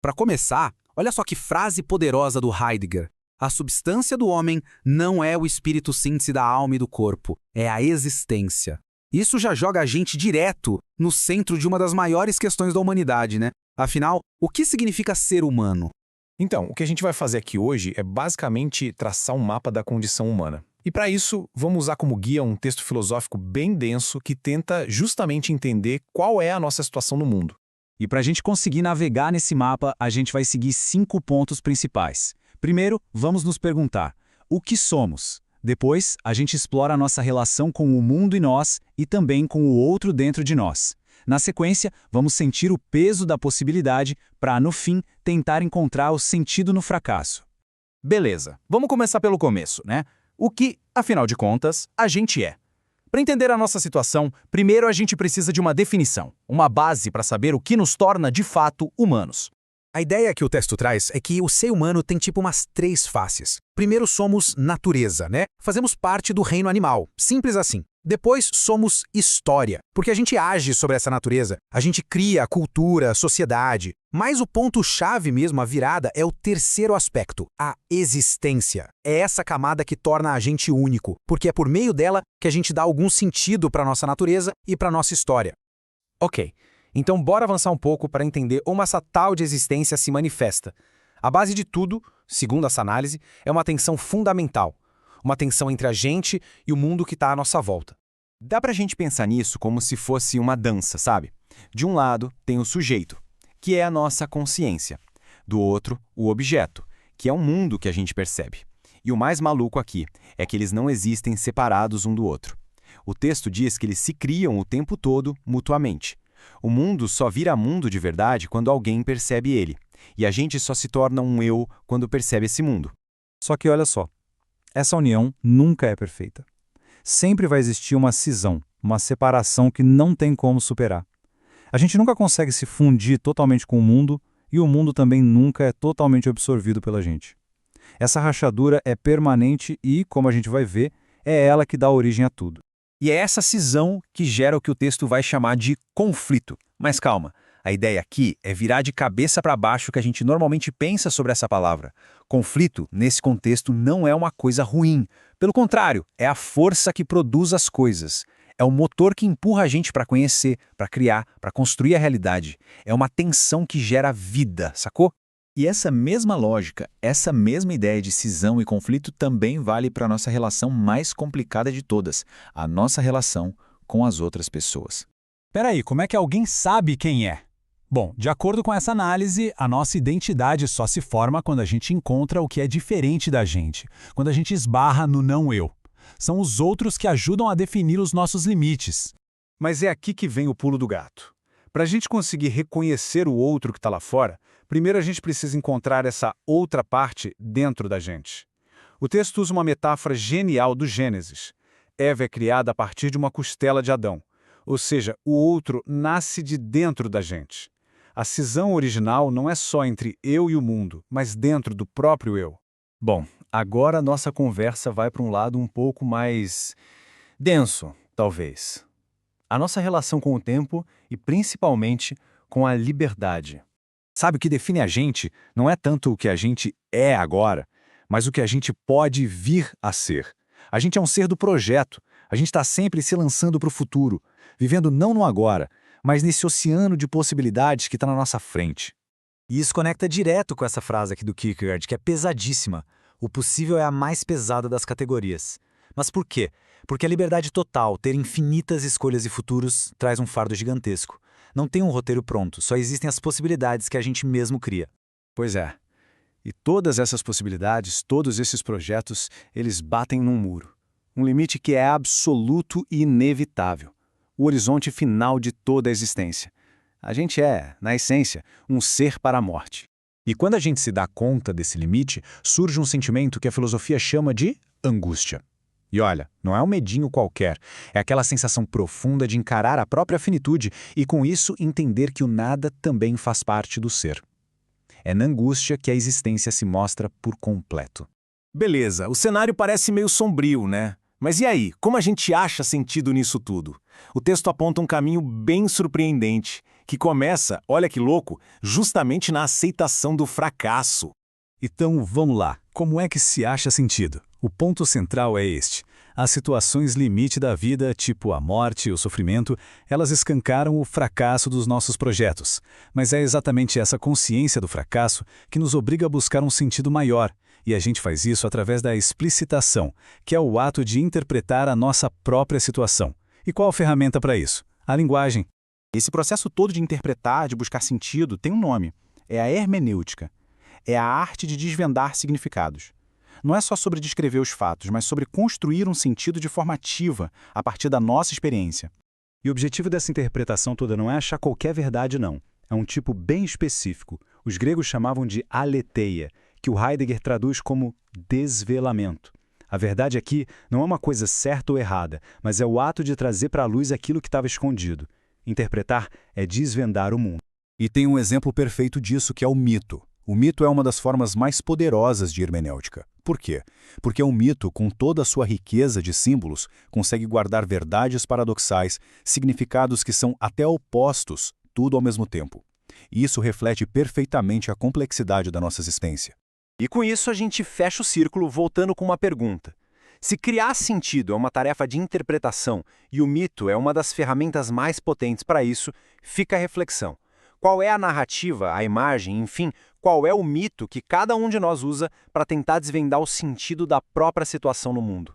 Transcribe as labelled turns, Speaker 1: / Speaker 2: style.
Speaker 1: Para começar, olha só que frase poderosa do Heidegger. A substância do homem não é o espírito síntese da alma e do corpo, é a existência. Isso já joga a gente direto no centro de uma das maiores questões da humanidade, né? Afinal, o que significa ser humano?
Speaker 2: Então, o que a gente vai fazer aqui hoje é basicamente traçar um mapa da condição humana. E para isso, vamos usar como guia um texto filosófico bem denso que tenta justamente entender qual é a nossa situação no mundo.
Speaker 3: E para a gente conseguir navegar nesse mapa, a gente vai seguir 5 pontos principais. Primeiro, vamos nos perguntar: o que somos? Depois, a gente explora a nossa relação com o mundo e nós, e também com o outro dentro de nós. Na sequência, vamos sentir o peso da possibilidade para, no fim, tentar encontrar o sentido no fracasso.
Speaker 4: Beleza, vamos começar pelo começo, né? O que, afinal de contas, a gente é. Para entender a nossa situação, primeiro a gente precisa de uma definição, uma base para saber o que nos torna, de fato, humanos.
Speaker 1: A ideia que o texto traz é que o ser humano tem tipo umas 3 faces. Primeiro somos natureza, né? Fazemos parte do reino animal, simples assim. Depois somos história, porque a gente age sobre essa natureza, a gente cria cultura, sociedade. Mas o ponto-chave mesmo, a virada, é o terceiro aspecto, a existência. É essa camada que torna a gente único, porque é por meio dela que a gente dá algum sentido para nossa natureza e para nossa história.
Speaker 4: Ok, então bora avançar um pouco para entender como essa tal de existência se manifesta. A base de tudo, segundo essa análise, é uma tensão fundamental. Uma tensão entre a gente e o mundo que está à nossa volta. Dá pra gente pensar nisso como se fosse uma dança, sabe? De um lado tem o sujeito, que é a nossa consciência. Do outro, o objeto, que é um mundo que a gente percebe. E o mais maluco aqui é que eles não existem separados um do outro. O texto diz que eles se criam o tempo todo mutuamente. O mundo só vira mundo de verdade quando alguém percebe ele. E a gente só se torna um eu quando percebe esse mundo.
Speaker 3: Só que olha só, essa união nunca é perfeita. Sempre vai existir uma cisão, uma separação que não tem como superar. A gente nunca consegue se fundir totalmente com o mundo e o mundo também nunca é totalmente absorvido pela gente. Essa rachadura é permanente e, como a gente vai ver, é ela que dá origem a tudo.
Speaker 4: E é essa cisão que gera o que o texto vai chamar de conflito. Mas calma, a ideia aqui é virar de cabeça para baixo o que a gente normalmente pensa sobre essa palavra. Conflito, nesse contexto, não é uma coisa ruim. Pelo contrário, é a força que produz as coisas. É o motor que empurra a gente para conhecer, para criar, para construir a realidade. É uma tensão que gera vida, sacou?
Speaker 5: E essa mesma lógica, essa mesma ideia de cisão e conflito também vale para a nossa relação mais complicada de todas, a nossa relação com as outras pessoas.
Speaker 3: Peraí, como é que alguém sabe quem é? Bom, de acordo com essa análise, a nossa identidade só se forma quando a gente encontra o que é diferente da gente, quando a gente esbarra no não-eu. São os outros que ajudam a definir os nossos limites.
Speaker 2: Mas é aqui que vem o pulo do gato. Para a gente conseguir reconhecer o outro que está lá fora, primeiro a gente precisa encontrar essa outra parte dentro da gente. O texto usa uma metáfora genial do Gênesis. Eva é criada a partir de uma costela de Adão, ou seja, o outro nasce de dentro da gente. A cisão original não é só entre eu e o mundo, mas dentro do próprio eu.
Speaker 4: Bom, agora a nossa conversa vai para um lado um pouco mais denso, talvez. A nossa relação com o tempo e, principalmente, com a liberdade.
Speaker 3: Sabe, o que define a gente não é tanto o que a gente é agora, mas o que a gente pode vir a ser. A gente é um ser do projeto, a gente está sempre se lançando para o futuro, vivendo não no agora, mas nesse oceano de possibilidades que está na nossa frente.
Speaker 6: E isso conecta direto com essa frase aqui do Kierkegaard, que é pesadíssima. O possível é a mais pesada das categorias. Mas por quê? Porque a liberdade total, ter infinitas escolhas e futuros, traz um fardo gigantesco. Não tem um roteiro pronto, só existem as possibilidades que a gente mesmo cria.
Speaker 2: Pois é. E todas essas possibilidades, todos esses projetos, eles batem num muro. Um limite que é absoluto e inevitável. O horizonte final de toda a existência. A gente é, na essência, um ser para a morte.
Speaker 3: E quando a gente se dá conta desse limite, surge um sentimento que a filosofia chama de angústia. E olha, não é um medinho qualquer, é aquela sensação profunda de encarar a própria finitude e com isso entender que o nada também faz parte do ser. É na angústia que a existência se mostra por completo.
Speaker 4: Beleza, o cenário parece meio sombrio, né? Mas e aí, como a gente acha sentido nisso tudo? O texto aponta um caminho bem surpreendente,
Speaker 7: que começa, olha que louco, justamente na aceitação do fracasso.
Speaker 3: Então, vamos lá. Como é que se acha sentido? O ponto central é este. As situações limite da vida, tipo a morte e o sofrimento, elas escancaram o fracasso dos nossos projetos. Mas é exatamente essa consciência do fracasso que nos obriga a buscar um sentido maior. E a gente faz isso através da explicitação, que é o ato de interpretar a nossa própria situação. E qual a ferramenta para isso? A linguagem.
Speaker 8: Esse processo todo de interpretar, de buscar sentido, tem um nome. É a hermenêutica. É a arte de desvendar significados. Não é só sobre descrever os fatos, mas sobre construir um sentido de forma ativa, a partir da nossa experiência.
Speaker 2: E o objetivo dessa interpretação toda não é achar qualquer verdade, não. É um tipo bem específico. Os gregos chamavam de aletheia, que o Heidegger traduz como desvelamento. A verdade aqui não é uma coisa certa ou errada, mas é o ato de trazer para a luz aquilo que estava escondido. Interpretar é desvendar o mundo.
Speaker 9: E tem um exemplo perfeito disso, que é o mito. O mito é uma das formas mais poderosas de hermenêutica. Por quê? Porque o mito, com toda a sua riqueza de símbolos, consegue guardar verdades paradoxais, significados que são até opostos, tudo ao mesmo tempo. E isso reflete perfeitamente a complexidade da nossa existência.
Speaker 8: E com isso a gente fecha o círculo voltando com uma pergunta. Se criar sentido é uma tarefa de interpretação e o mito é uma das ferramentas mais potentes para isso, fica a reflexão. Qual é a narrativa, a imagem, enfim, qual é o mito que cada um de nós usa para tentar desvendar o sentido da própria situação no mundo?